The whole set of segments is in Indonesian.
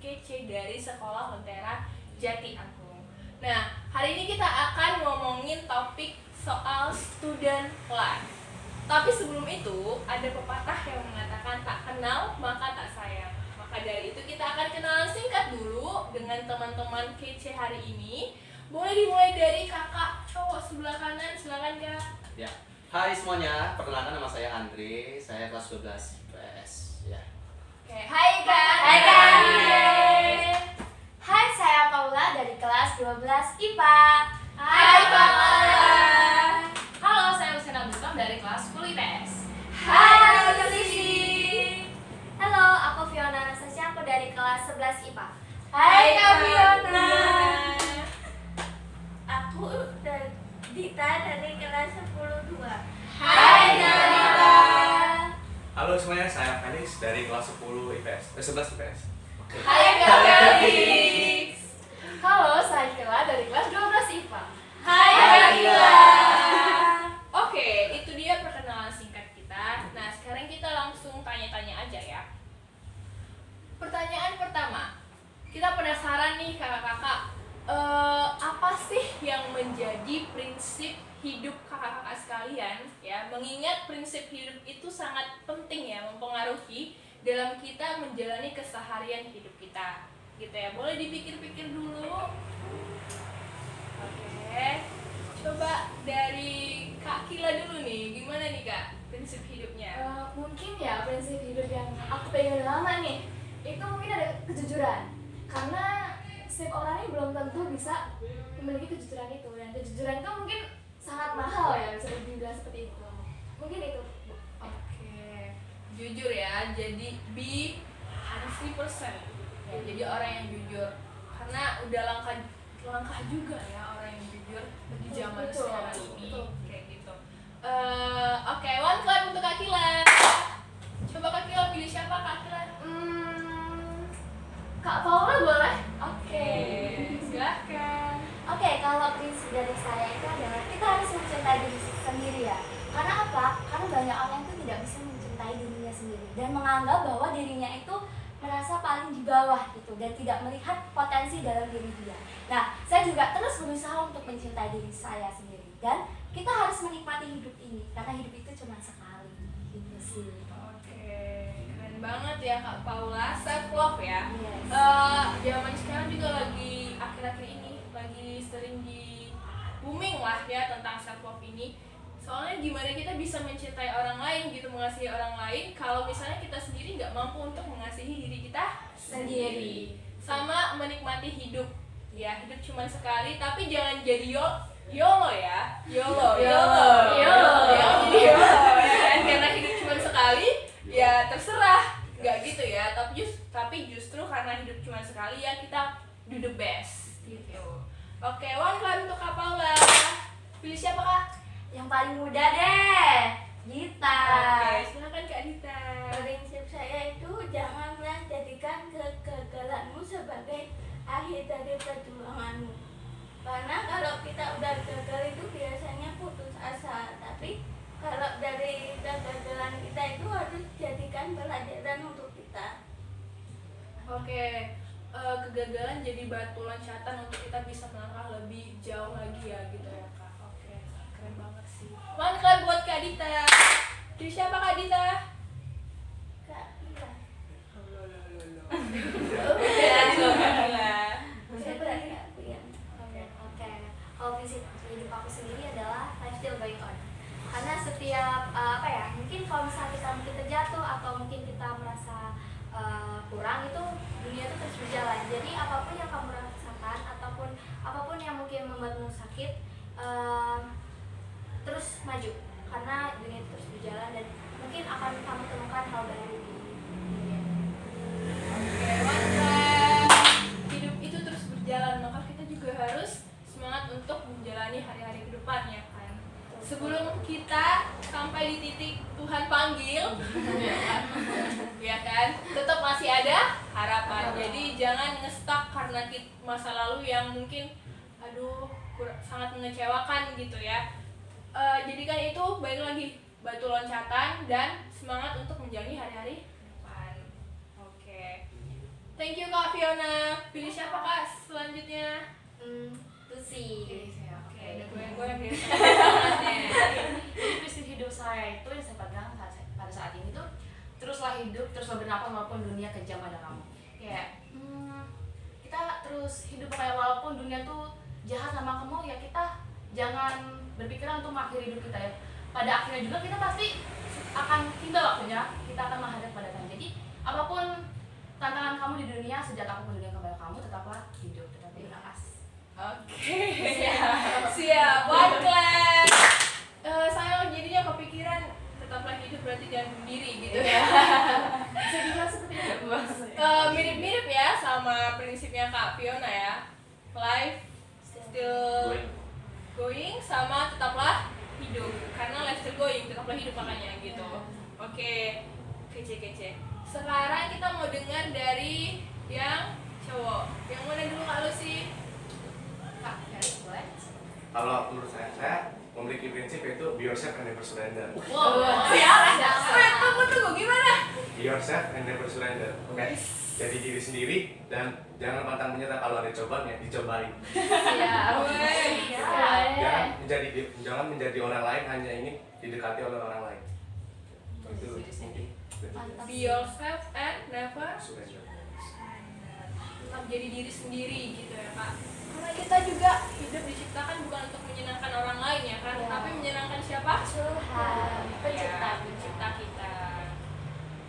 kece dari Sekolah Lentera Jati Agung. Nah, hari ini kita akan ngomongin topik soal student life. Tapi sebelum itu, ada pepatah yang mengatakan tak kenal maka tak sayang. Maka dari itu kita akan kenalan singkat dulu dengan teman-teman kece hari ini. Boleh dimulai dari kakak cowok sebelah kanan, silakan Kak. Ya. Hai semuanya, perkenalkan nama saya Andre, saya kelas 12 IPS ya. Oke, hai Kak. Hai Kak. Hai, saya Paula dari kelas 12 IPA. Hai Paula. Halo, saya Luciana Bukom dari kelas 10 IPS. Hai Kak Sisi. Halo, aku Fiona Anastasia, aku dari kelas 11 IPA. Hai Kak Fiona. Aku Dita dari kelas 10-2. Hai Dita. Halo semuanya, saya Felix dari kelas 10 IPS, 11 IPS. Hai Kak Felix. Halo, saya Kila dari kelas 12 IPA. Hai Kak Gila. Oke, itu dia perkenalan singkat kita. Nah, sekarang kita langsung tanya-tanya aja ya. Pertanyaan pertama, kita penasaran nih kakak-kakak, apa sih yang menjadi prinsip hidup kakak-kakak sekalian ya? Mengingat prinsip hidup itu sangat penting ya, mempengaruhi dalam kita menjalani keseharian hidup kita, gitu ya. Boleh dipikir-pikir dulu. Oke, coba dari Kak Kila dulu nih, gimana nih Kak prinsip hidupnya? Mungkin ya prinsip hidup yang aku pengen udah lama nih, itu mungkin ada kejujuran. Karena setiap orang ini belum tentu bisa memiliki kejujuran itu, dan kejujuran itu mungkin sangat mahal ya, bisa dibilang seperti itu. Mungkin itu. Oke, jujur ya, jadi be honesty person ya, jadi orang yang jujur. Karena udah langkah juga ya orang yang jujur di zaman Betul, sekarang ini, betul. kayak gitu. Oke, one clap untuk Kak Kila. Coba Kak Kila pilih siapa Kak Kila? Kak Paula boleh? Oke, silahkan. Oke, kalau prinsip dari saya itu adalah kita harus mencintai diri sendiri ya. Karena apa? Karena banyak orang itu tidak bisa mencintai dirinya sendiri dan menganggap bahwa dirinya itu merasa paling di bawah gitu dan tidak melihat potensi dalam diri dia. Nah, saya juga terus berusaha untuk mencintai diri saya sendiri dan kita harus menikmati hidup ini karena hidup itu cuma sekali. Gitu sih. Oke, keren banget ya Kak Paula, self love ya. Yes. Zaman sekarang juga lagi akhir-akhir ini lagi sering di booming lah ya tentang self love ini. Soalnya gimana kita bisa mencintai orang lain gitu, mengasihi orang lain kalau misalnya kita sendiri nggak mampu untuk mengasihi diri kita sendiri. Sama menikmati hidup ya, hidup cuma sekali, tapi jangan jadi YOLO ya, YOLO jangan jadi YOLO ya kan, karena hidup cuma sekali ya terserah, nggak gitu ya, tapi justru karena hidup cuma sekali ya kita do the best gitu. Oke, one clap untuk Kak Paula. Pilih siapa Kak? Yang paling muda deh, Dita. Oke, silakan Kak Dita. Prinsip saya itu janganlah jadikan kegagalanmu sebagai akhir dari perjuanganmu. Karena kalau kita udah gagal itu biasanya putus asa. Tapi kalau dari kegagalan kita itu harus jadikan pelajaran untuk kita. Oke, kegagalan jadi batu loncatan untuk kita bisa melangkah lebih jauh lagi ya gitu ya Kak. Oke, keren banget sih. One clap buat Kak Dita. Pilih siapa Kak Dita? Kak, iya. Saya berarti aku ya. Oke. Kalau prinsip hidup aku sendiri adalah life still going on. Karena setiap mungkin kalau misalnya kita mungkin terjatuh atau mungkin kita merasa kurang, itu dunia itu terus berjalan. Jadi apapun yang kamu rasakan ataupun apapun yang mungkin membuatmu sakit, terus maju. Karena dunia itu terus berjalan dan mungkin akan kamu temukan hal baru di dunia. Oke, one clap. Hidup itu terus berjalan, maka kita juga harus semangat untuk menjalani hari-hari ke depan ya kan. Sebelum kita sampai di titik Tuhan panggil, ya kan, tetap masih ada harapan. Jadi jangan ngestak karena masa lalu yang mungkin sangat mengecewakan gitu ya. Jadikan itu balik lagi batu loncatan dan semangat untuk menjalani hari-hari depan. Oke. Thank you Kak Fiona. Pilih siapa Kak selanjutnya? Itu sih. Oke, udah gue yang biasa. Jadi prinsip hidup saya itu yang saya pegang pada saat ini tuh teruslah hidup, teruslah bernafas walaupun dunia kejam pada kamu. Kayak kita terus hidup kayak walaupun dunia tuh jahat sama kamu, ya kita jangan berpikiran untuk mengakhiri hidup kita ya. Pada akhirnya juga kita pasti akan tiba waktunya, kita akan menghadap pada Tuhan. Jadi apapun tantangan kamu di dunia, sejak apapun dunia kepada kamu, tetaplah hidup, tetap bernafas. Oke. Siap. One clap. Saya jadinya kepikiran tetaplah hidup berarti jangan bunuh diri gitu ya. Bisa dibilang seperti itu. Mirip-mirip ya sama prinsipnya Kak Fiona ya. Life still going sama tetaplah hidup. Karena life still going, tetaplah hidup makanya gitu. Oke. Kece-kece. Sekarang kita mau dengar dari yang cowok. Yang mana dulu Kak Lucy? Kak, boleh? Kalau menurut saya memiliki prinsip yaitu be yourself and never surrender. Wow, Tunggu, gimana? Be yourself and never surrender. Oke. Jadi diri sendiri dan jangan pantang menyerah kalau ada cobaan ya dicobain. Jangan menjadi orang lain, hanya ini didekati oleh orang lain. Itu mungkin. Be yourself and never Surrender. tetap jadi diri sendiri gitu ya Kak. Karena kita juga hidup diciptakan bukan untuk menyenangkan orang lain ya kan, Ya. tapi menyenangkan siapa? Tuhan. Pencipta kita.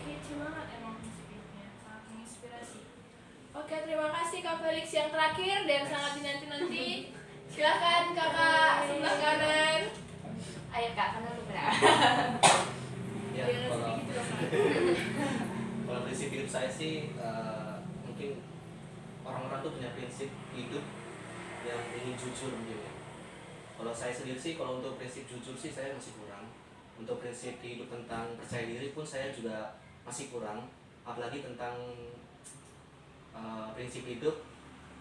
Kece banget emang prinsip hidupnya, sangat menginspirasi. Oke, terima kasih Kak Felix yang terakhir dan sangat dinanti-nanti. Silakan Kakak sebelah kanan. Ayo Kak, karena lu benar. Ya, Jangan kalau sedih gitu dong, Kak. kalau prinsip hidup saya sih mungkin orang-orang tuh punya prinsip hidup yang ingin jujur mungkin ya. Kalau saya sendiri sih, kalau untuk prinsip jujur sih saya masih kurang. Untuk prinsip hidup tentang percaya diri pun saya juga masih kurang. Apalagi tentang prinsip hidup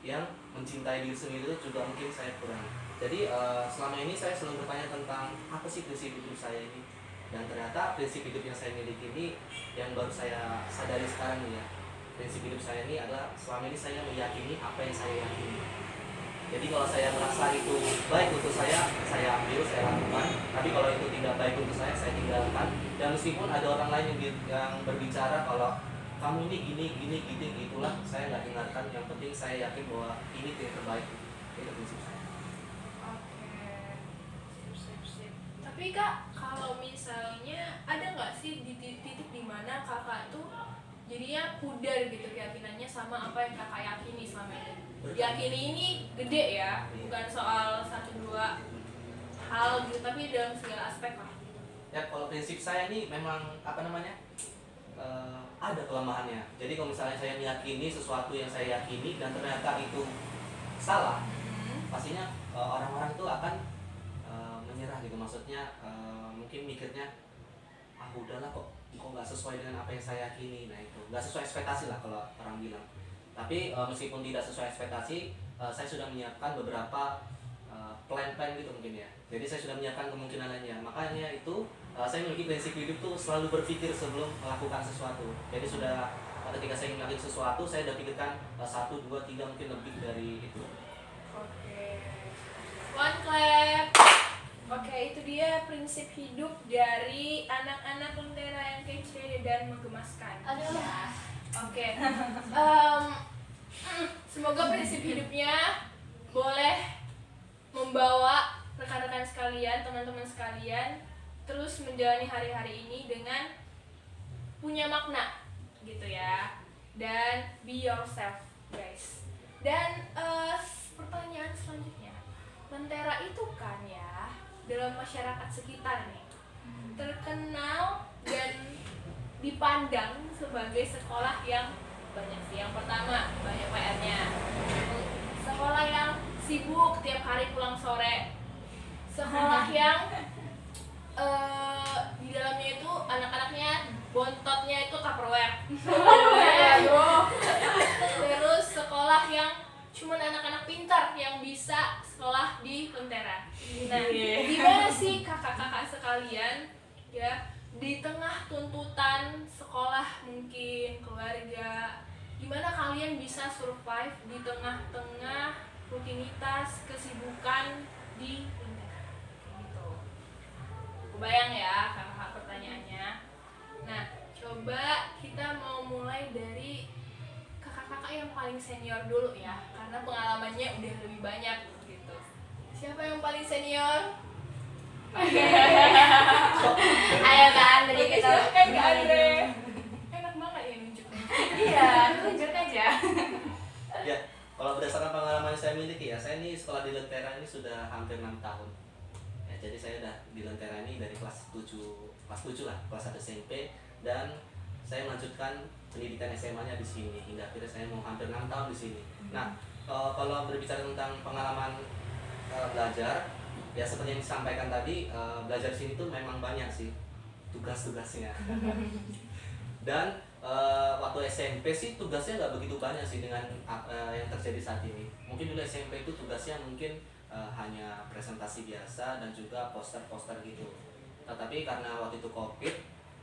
yang mencintai diri sendiri itu juga mungkin saya kurang. Jadi selama ini saya selalu bertanya tentang apa sih prinsip hidup saya ini. Dan ternyata prinsip hidup yang saya miliki ini yang baru saya sadari sekarang nih ya. Prinsip hidup saya ini adalah selama ini saya meyakini apa yang saya yakini. Jadi kalau saya merasa itu baik untuk saya ambil, saya lakukan. Tapi kalau itu tidak baik untuk saya tinggalkan. Dan meskipun ada orang lain yang berbicara kalau kamu ini gini, gitulah, saya nggak dengarkan. Yang penting saya yakin bahwa ini yang terbaik. Itu prinsip saya. Sip. Tapi Kak, kalau misalnya ada nggak sih di titik dimana Kakak tuh jadinya pudar gitu keyakinannya sama apa yang Kakak yakini selama ini? Yakini ini gede ya, bukan soal 1-2 hal gitu, tapi dalam segala aspek lah. Ya kalau prinsip saya ini memang ada kelemahannya. Jadi kalau misalnya saya meyakini sesuatu yang saya yakini dan ternyata itu salah, pastinya orang-orang itu akan menyerah gitu. Maksudnya mungkin mikirnya udahlah kok nggak sesuai dengan apa yang saya yakini. Nah itu nggak sesuai ekspektasi lah kalau orang bilang. Tapi meskipun tidak sesuai ekspektasi, saya sudah menyiapkan beberapa plan-plan gitu mungkin ya. Jadi saya sudah menyiapkan kemungkinan lainnya. Makanya itu saya memiliki prinsip hidup tuh selalu berpikir sebelum melakukan sesuatu. Jadi sudah ketika saya ingin melakukan sesuatu, saya sudah pikirkan 1, 2, 3 mungkin lebih dari itu. Oke. One clap. Oke, itu dia prinsip hidup dari anak-anak Lentera yang kece dan menggemaskan. Aduh. Oke. Semoga prinsip hidupnya boleh membawa rekan-rekan sekalian, teman-teman sekalian terus menjalani hari-hari ini dengan punya makna gitu ya. Dan be yourself, guys. Dan pertanyaan selanjutnya, Lentera itu kan ya dalam masyarakat sekitar nih terkenal dan dipandang sebagai sekolah yang banyak sih. Yang pertama, banyak PR-nya. Sekolah yang sibuk tiap hari pulang sore. Sekolah yang di dalamnya itu anak-anaknya bontotnya itu Tupperware. Terus sekolah yang cuman anak-anak pintar yang bisa sekolah di Lentera. Nah, gimana sih kakak-kakak sekalian ya di tengah tuntutan sekolah mungkin keluarga gimana kalian bisa survive di tengah-tengah rutinitas kesibukan di Lentera gitu. Kebayang ya kakak pertanyaannya. Nah, coba kita mau mulai dari kakak-kakak yang paling senior dulu ya, karena pengalamannya udah lebih banyak gitu. Siapa yang paling senior? Ayo Kak Andre, Oke, kita silakan Kak Andre. Enak banget ya nunjuknya. Iya, tunjuk aja. Ya, kalau berdasarkan pengalaman yang saya miliki ya, saya ini sekolah di Lentera ini sudah hampir 6 tahun. Ya, jadi saya udah di Lentera ini dari kelas 7 lah, kelas 1 SMP, dan saya melanjutkan pendidikan SMA-nya di sini hingga akhirnya saya mau hampir 6 tahun di sini. Nah, kalau berbicara tentang pengalaman belajar, ya seperti yang disampaikan tadi, belajar di sini tuh memang banyak sih tugas-tugasnya. Dan waktu SMP sih tugasnya nggak begitu banyak sih dengan yang terjadi saat ini. Mungkin dulu SMP itu tugasnya mungkin hanya presentasi biasa dan juga poster-poster gitu. Tetapi karena waktu itu COVID,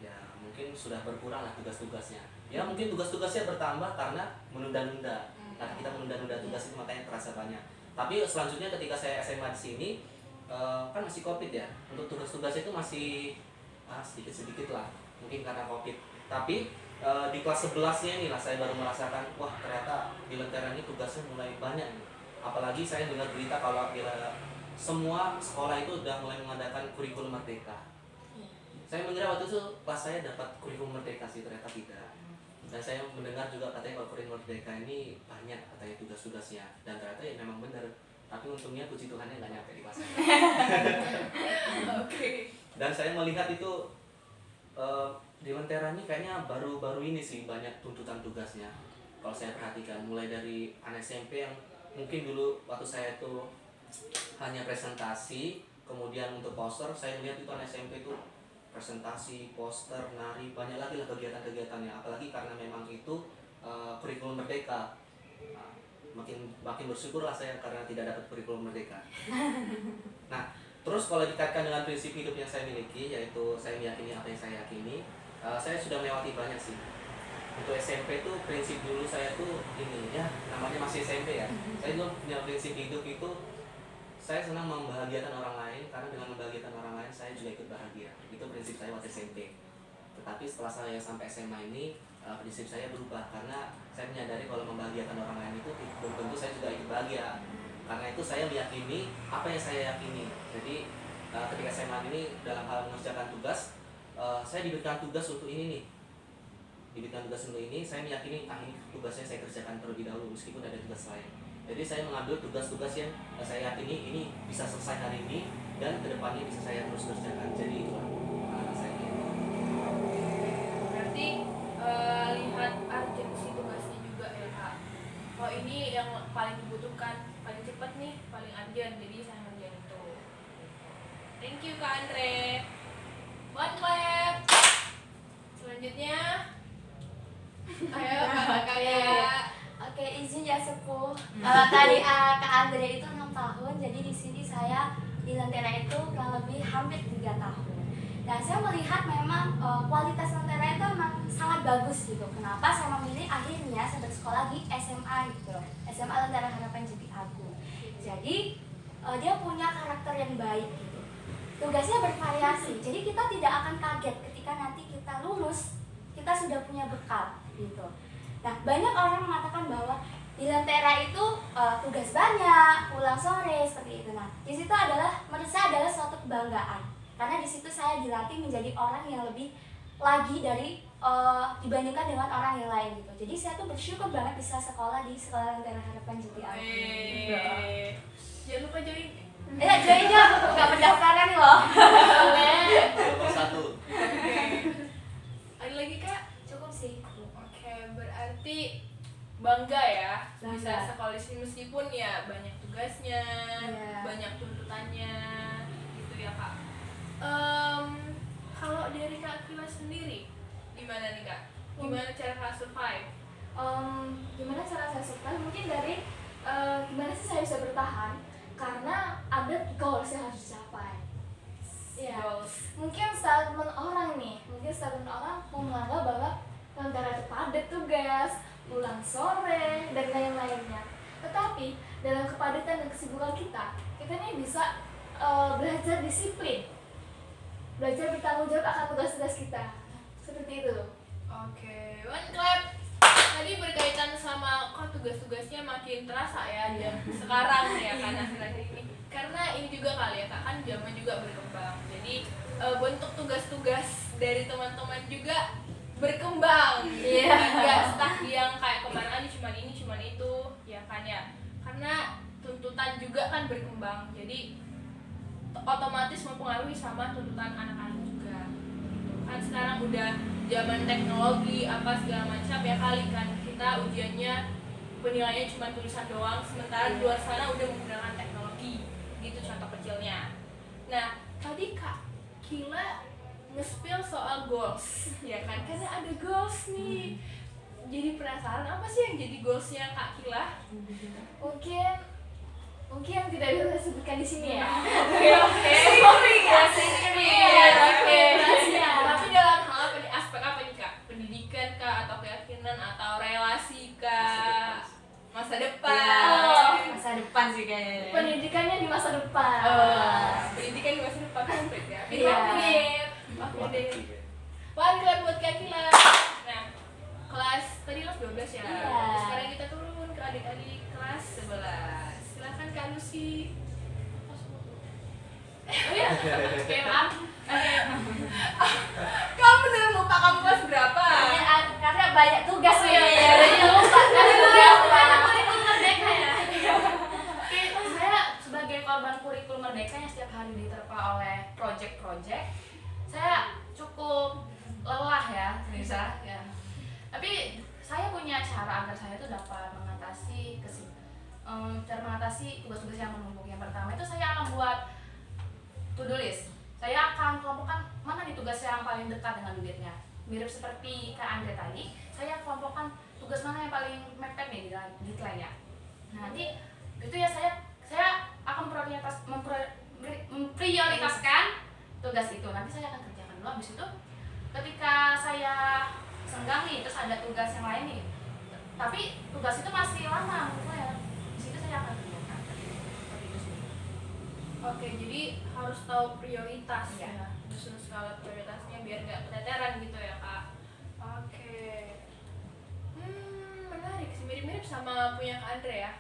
ya mungkin sudah berkurang lah tugas-tugasnya. Ya mungkin tugas-tugasnya bertambah karena menunda-nunda. Karena kita menunda-nunda tugas itu makanya terasa banyak. Tapi selanjutnya ketika saya SMA di sini, kan masih COVID ya. Untuk tugas-tugas itu masih sedikit-sedikit lah. Mungkin karena COVID. Tapi di kelas 11-nya inilah saya baru merasakan, wah ternyata di Lentera ini tugasnya mulai banyak nih. Apalagi saya dengar berita kalau semua sekolah itu udah mulai mengadakan kurikulum merdeka. Saya mengira waktu itu pas saya dapat kurikulum merdeka sih, ternyata tidak. Dan saya mendengar juga katanya kalau kurikulum merdeka ini banyak katanya tugas-tugasnya, dan ternyata ya memang benar. Tapi untungnya puji Tuhannya nggak nyampe di kelas saya. Oke. Dan saya melihat itu di Lentera ini kayaknya baru-baru ini sih banyak tuntutan tugasnya. Kalau saya perhatikan mulai dari anak SMP yang mungkin dulu waktu saya itu hanya presentasi, kemudian untuk poster, saya melihat itu anak SMP itu presentasi, poster, nari, banyak lagi lah kegiatan-kegiatannya. Apalagi karena memang itu kurikulum merdeka. Nah, makin bersyukurlah saya karena tidak dapat kurikulum merdeka. Nah, terus kalau dikaitkan dengan prinsip hidup yang saya miliki, yaitu saya meyakini apa yang saya yakini, saya sudah melewati banyak sih. Untuk SMP itu prinsip dulu saya tuh ini ya, namanya masih SMP ya. Saya dulu punya prinsip hidup itu saya senang membahagiakan orang lain, karena dengan membahagiakan orang lain saya juga ikut bahagia. Itu prinsip saya waktu SMP. Tetapi setelah saya sampai SMA ini, prinsip saya berubah karena saya menyadari kalau membahagiakan orang lain itu belum tentu saya juga ikut bahagia. Karena itu saya meyakini apa yang saya yakini. Jadi ketika SMA ini dalam hal mengerjakan tugas, saya diberikan tugas untuk ini nih. Diberikan tugas untuk ini, saya meyakini ini tugasnya saya kerjakan terlebih dahulu meskipun ada tugas lain. Jadi saya mengambil tugas-tugas yang saya yakini ini bisa selesai hari ini dan kedepannya bisa saya terus kerjakan. Jadi itulah pengalaman saya. Berarti lihat urgensi tugasnya juga ya Kak. Oh ini yang paling dibutuhkan, paling cepat nih, paling urgent, jadi saya ngerjain itu. Thank you Kak Andre. One clap. Selanjutnya, ayo Kak ya. Oke, izin ya sepuh. Kalau tadi Kak Andre itu 6 tahun, jadi di sini saya di Lentera itu kurang lebih hampir 3 tahun. Dan saya melihat memang kualitas Lentera itu memang sangat bagus gitu. Kenapa saya memilih akhirnya saya bersekolah di SMA gitu, SMA Lentera Harapan Jati Agung. Jadi dia punya karakter yang baik gitu. Tugasnya bervariasi, jadi kita tidak akan kaget ketika nanti kita lulus, kita sudah punya bekal gitu. Nah, banyak orang mengatakan bahwa di Lentera itu tugas banyak, pulang sore seperti itu. Nah, di situ adalah menurut saya adalah suatu kebanggaan. Karena di situ saya dilatih menjadi orang yang lebih lagi dari dibandingkan dengan orang yang lain gitu. Jadi saya tuh bersyukur banget bisa sekolah di Sekolah Lentera Harapan Jati Agung. Jangan lupa join. Join ya, nggak pendaftaran loh. Nomor 1. Ada lagi Kak? Cukup sih. Oke, berarti bangga ya Bangga. bisa sekolah di sini meskipun ya banyak tugasnya, Iya. banyak tuntutannya, gitu ya Kak. Kalau dari Kak Kila sendiri, gimana nih Kak? Gimana cara Kak survive? Gimana cara saya survive? Mungkin dari gimana sih saya bisa bertahan karena ada goals yang harus dicapai. Ya, Goals. mungkin statement orang nih, mungkin statement orang mau menganggap bahwa Lentera itu padat tugas, pulang sore, dan lain-lainnya. Tetapi dalam kepadatan dan kesibukan kita ini bisa belajar disiplin, belajar bertanggung jawab akan tugas-tugas kita. Seperti itu. Oke, one clap. Tadi berkaitan sama kok tugas-tugasnya makin terasa ya jam sekarang ya kan akhir-akhir ini. Karena ini juga kali ya Kak, kan zaman juga berkembang. Jadi bentuk tugas-tugas dari teman-teman juga berkembang. Iya. Enggak stuck yang kayak kemarin aja cuman ini cuman itu, ya kan ya. Karena tuntutan juga kan berkembang. Jadi otomatis mempengaruhi sama tuntutan anak-anak juga. Kan sekarang udah zaman teknologi apa segala macam ya kali kan kita ujiannya penilaiannya cuma tulisan doang, sementara di luar sana udah menggunakan teknologi gitu contoh kecilnya. Nah tadi Kak Kila nge-spill soal goals ya kan, karena ada goals nih. Jadi penasaran apa sih yang jadi goalsnya Kak Kila? Mungkin tidak bisa saya sebutkan di sini ya. Oke. Tapi dalam hal apa nih, aspek apa nih Kak? Pendidikan Kak, atau keyakinan, atau relasi Kak? Masa depan? Masa depan sih kayaknya. Pendidikannya di masa depan. Pendidikan di masa depan konkret ya? Iya. Oke deh. One clap buat Kak Kila. Nah, kelas tadi kelas 12 ya. Iya. Sekarang kita turun ke adik-adik kelas 11. Silakan Kak Lucy. Oh iya. Oke, maaf. Kamu bener lupa kamu kelas berapa? Karena banyak tugas nih. Jadi lupa kasih tugas kurikulum merdeka ya. Oke, saya sebagai korban kurikulum merdeka yang setiap hari diterpa oleh project-project, saya cukup lelah ya, bisa ya. Tapi saya punya cara agar saya itu dapat mengatasi cara mengatasi tugas-tugas yang menumpuk. Yang pertama itu saya akan buat to-do list. Saya akan kelompokkan mana nih tugas yang paling dekat dengan duitnya. Mirip seperti Kak Andre tadi, saya kelompokkan tugas mana yang paling mepet nih di deadline-nya. Nah, nanti itu ya saya akan memprioritaskan tugas itu. Nanti saya akan kerjakan dulu. Habis itu ketika saya senggang nih, terus ada tugas yang lain nih, tapi tugas itu masih lama menurut saya, di situ saya akan kerjakan. Seperti itu sih. Oke, jadi harus tahu prioritas Iya. ya. Susun skala prioritasnya biar nggak keteteran gitu ya Kak. Oke. Menarik sih, mirip-mirip sama punya Kak Andre ya.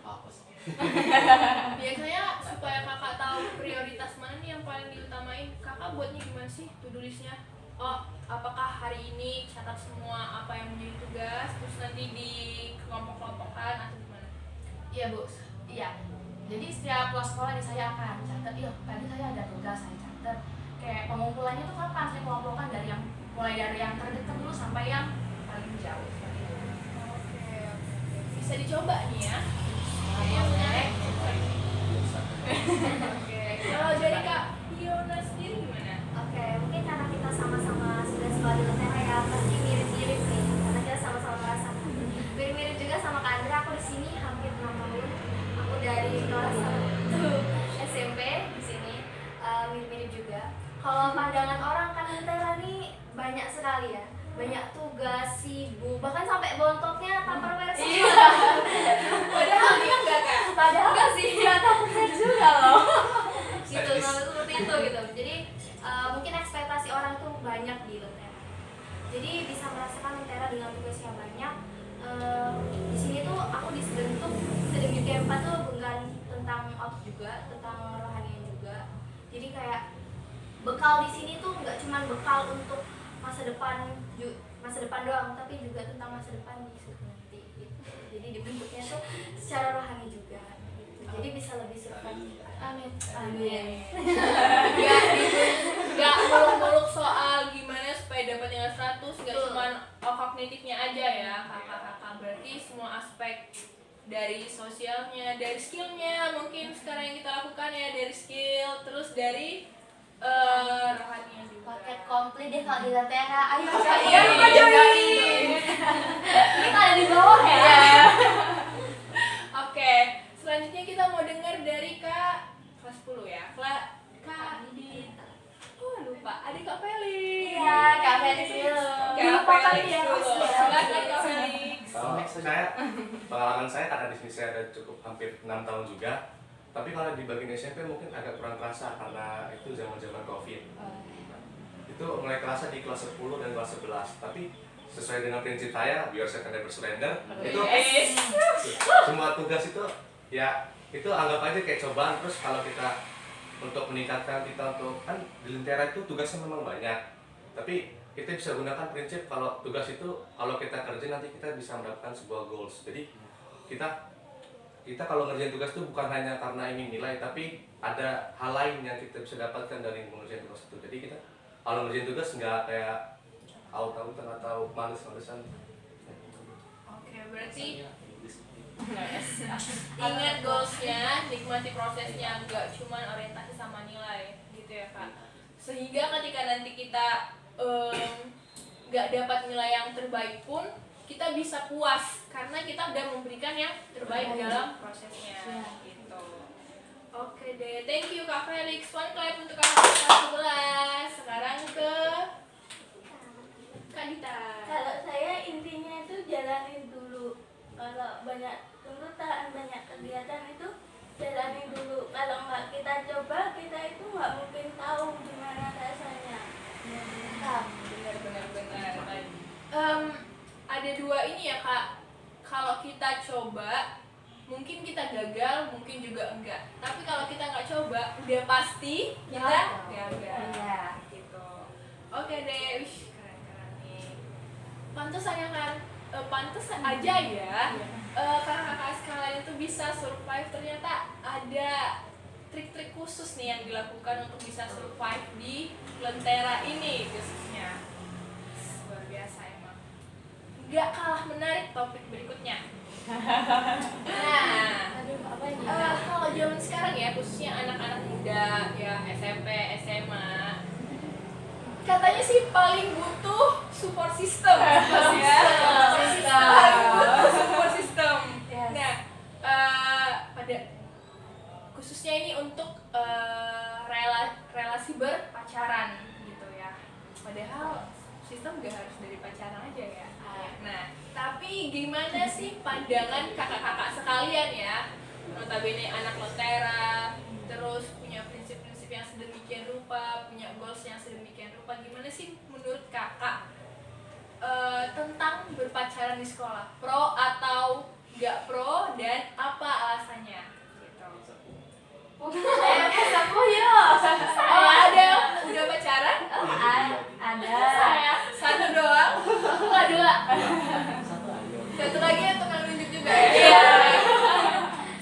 Apa sih? Biasanya supaya kakak tahu prioritas mana nih yang paling diutamain, kakak buatnya gimana sih to-do list-nya? Oh, apakah hari ini catat semua apa yang menjadi tugas, terus nanti di kelompok-kelompokkan atau gimana? Iya Bu, iya. Jadi setiap pulang sekolah nih saya akan catat, tadi saya ada tugas, saya catat. Kayak pengumpulannya tuh kapan, saya kelompokkan dari yang mulai dari yang terdekat dulu sampai yang paling jauh. Seperti itu. Oke. Bisa dicoba nih ya. Boleh. Oke. Kalau dari Kak Fiona sendiri gimana? Oke, mungkin karena kita sama-sama sudah sekolah di Lentera ya, pasti mirip-mirip nih. Karena kita sama-sama merasa mirip-mirip juga sama Kak Andra. Aku di sini hampir 6 tahun. Aku dari kelas 1 SMP di sini mirip-mirip juga. Kalau pandangan orang kan Lentera nih banyak sekali ya. Banyak tugas, sibuk, bahkan sampai bontotnya Tupperware semua. Padahal dia enggak Kak. Padahal nggak sih, nggak Tupperware juga loh. Gitu, Service. seperti itu gitu. Jadi mungkin ekspektasi orang tuh banyak di Lentera. Jadi bisa merasakan Lentera dengan tugas yang banyak. Di sini tuh aku dibentuk sedemikian rupa tuh bukan tentang out juga, tentang rohani juga. Jadi kayak bekal di sini tuh nggak cuma bekal untuk masa depan doang, tapi juga tentang masa depan di suatu nanti gitu. Jadi dibentuknya tuh secara rohani juga gitu. Jadi bisa lebih survive. Amin. Amin. Gak muluk-muluk soal gimana supaya dapat nilai 100, gak cuma kognitifnya aja ya kakak-kakak. Berarti semua aspek dari sosialnya, dari skillnya mungkin sekarang yang kita lakukan ya, dari skill, terus dari rohaninya juga. Paket komplit deh kalau di Lentera. Ayo Iya, Mbak join. Kita ada di bawah ya. Oke, selanjutnya kita mau dengar dari Kak kelas 10 ya. Kak lupa. Adik Kak Feli. Iya, Kak Felix dulu. Kak Dilupakan Felix ya, dulu. Mas. Silakan pengalaman saya karena di sini saya ada cukup hampir 6 tahun juga. Tapi kalau di bagian SMP mungkin agak kurang kerasa karena itu zaman-zaman Covid. Itu mulai kerasa di kelas 10 dan kelas 11. Tapi sesuai dengan prinsip saya, biar saya never surrender, itu semua tugas itu ya itu anggap aja kayak cobaan. Terus kalau kita untuk meningkatkan kita untuk kan di Lentera itu tugasnya memang banyak, tapi kita bisa gunakan prinsip kalau tugas itu kalau kita kerja nanti kita bisa mendapatkan sebuah goals. Jadi kita kalau ngerjain tugas itu bukan hanya karena ingin nilai, tapi ada hal lain yang kita bisa dapatkan dari mengerjain tugas itu. Jadi kita kalau ngerjain tugas nggak kayak out-outan atau males-malesan. Oke, berarti ingat goalsnya, nikmati prosesnya, nggak cuma orientasi sama nilai gitu ya Kak. Sehingga ketika nanti kita nggak dapat nilai yang terbaik pun kita bisa puas karena kita udah memberikan yang terbaik dalam prosesnya gitu. Oke deh, thank you Kak Felix. One clap untuk Kak kelas 11. Sekarang ke Kak Dita. Kalau saya intinya itu jalanin dulu. Kalau banyak tuntutan, banyak kegiatan itu jalanin dulu. Kalau nggak kita coba, kita itu nggak mungkin tahu gimana rasanya. Benar. Ada dua ini ya Kak. Kalau kita coba, mungkin kita gagal, mungkin juga enggak. Tapi kalau kita nggak coba, udah pasti kita gagal. Gitu. Oke deh, wish keren nih. Pantes aja ya. Kakak-kakak sekalian itu bisa survive. Ternyata ada trik-trik khusus nih yang dilakukan untuk bisa survive di Lentera ini khususnya. Luar biasa emang. Gak kalah menarik topik berikutnya. Nah, kalau zaman sekarang ya, khususnya anak-anak muda ya SMP, SMA, katanya sih paling butuh support system, ya. Paling butuh support system. Nah, pada khususnya ini untuk relasi berpacaran gitu ya. Padahal sistem gak harus dari pacaran aja ya. Nah, tapi gimana sih pandangan kakak-kakak sekalian ya, notabene anak Lentera, terus punya prinsip-prinsip yang sedemikian rupa, punya goals yang sedemikian rupa, gimana sih menurut kakak tentang berpacaran di sekolah? Pro atau gak pro, dan apa alasannya? Gitu. Ada yang udah pacaran? Ada. Satu doang? Enggak dua. Satu lagi yang tukang nunjuk juga ya? Iya.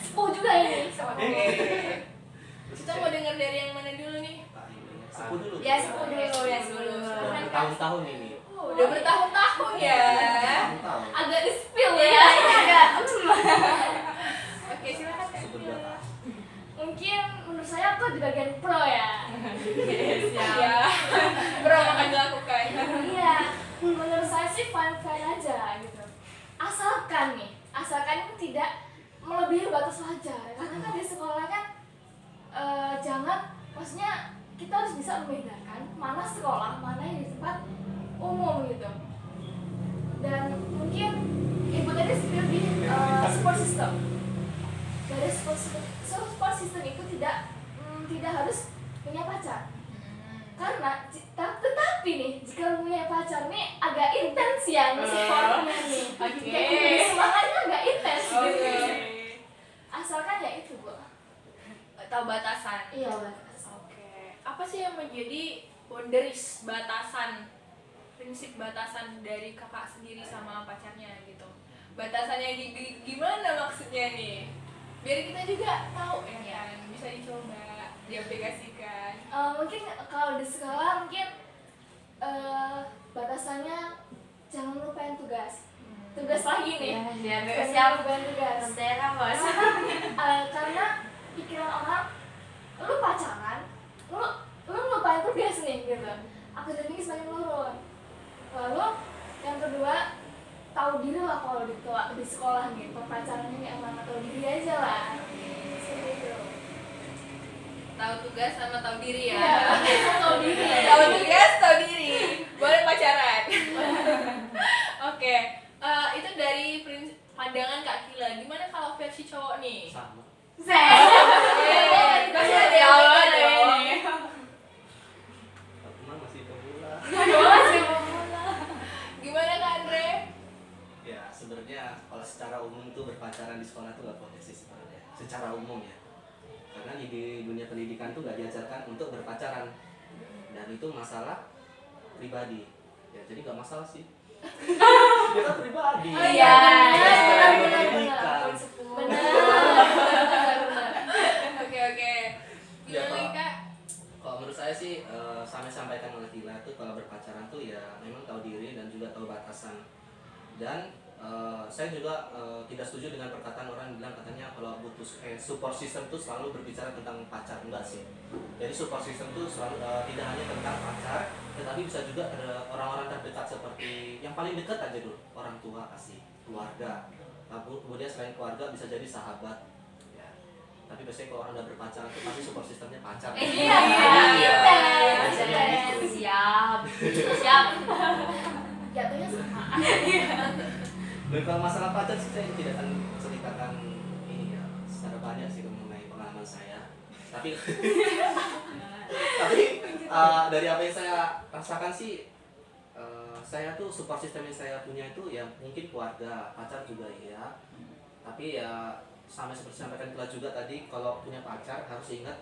Sepuh juga ini. Oke. Kita mau dengar dari yang mana dulu nih? Sepuh dulu. Ya, sepuh dulu. Bertahun-tahun ini. Udah bertahun-tahun ya? Bertahun-tahun. Agak di-spill Iya, ya. ini agak. Oke, silakan Kak. Sebut berapa? Mungkin menurut saya aku di bagian pro ya. Ya. Bro, akan dilakukan. Iya, menurut saya sih fine-fine aja gitu. Asalkan itu tidak melebihi batas wajar. Karena kan di sekolah kan maksudnya kita harus bisa membedakan mana sekolah, mana yang di tempat umum gitu. Dan mungkin ibu tadi spill di support system. Dari support system itu tidak harus punya pacar. Karena tetapi nih jika punya pacar nih agak intens ya supportnya nih. Kayak semangatnya agak intens gitu. Asalkan ya itu Bu. Tahu batasan. Iya batas. Oke. Apa sih yang menjadi boundaries, batasan, prinsip batasan dari kakak sendiri sama pacarnya gitu? Batasannya gimana maksudnya nih? Biar kita juga tahu ya kan, bisa dicoba, diaplikasikan. Mungkin kalau di sekolah mungkin batasannya jangan lupain tugas. Tugas lagi nih. Siap. Lupain tugas. Lentera, Bos. Karena pikiran orang, lu pacaran, lu lupain tugas nih gitu. Akademis semakin menurun. Lalu yang kedua, tahu diri lah kalau di sekolah nih, pacaran ini emang tahu diri aja lah. Seperti itu. Tahu tugas sama tahu diri ya. Iya, tahu diri. Tahu tugas, tahu diri. Boleh pacaran. Oke. Itu dari prinsip pandangan Kak Kila. Gimana kalau versi cowok nih? Sama. Masih ada yang beda ini. Aku mah masih pemula. Gimana Kak Andre? Ya sebenarnya kalau secara umum tuh berpacaran di sekolah tuh gak boleh sih sebenarnya. Secara umum ya. Karena di dunia pendidikan tuh gak diajarkan untuk berpacaran. Dan itu masalah pribadi. Ya jadi gak masalah sih. Dia kan pribadi. Oh iya, Benar, benar. Oke. Ya, Gimana nih Pak. Kak? Kalau menurut saya sih sampai sampaikan oleh Tila tuh kalau berpacaran tuh ya memang tahu diri dan juga tahu batasan. Dan saya juga tidak setuju dengan perkataan orang yang bilang katanya kalau butuh support system tuh selalu berbicara tentang pacar. Enggak sih. Jadi support system tuh selalu tidak hanya tentang pacar, tetapi bisa juga ada orang-orang terdekat seperti yang paling dekat aja dulu, orang tua kasih, keluarga. Lalu kemudian selain keluarga bisa jadi sahabat. Ya. Tapi biasanya kalau orang udah berpacaran tuh pasti support systemnya pacar. Iya. Biasanya gitu. Siap. Jatuhnya sama. Dan kalau masalah pacar sih saya tidak akan ceritakan ini ya secara banyak sih mengenai pengalaman saya. Tapi dari apa yang saya rasakan sih saya tuh support system yang saya punya itu ya mungkin keluarga, pacar juga iya. Tapi ya seperti sampaikan Kila juga tadi kalau punya pacar harus ingat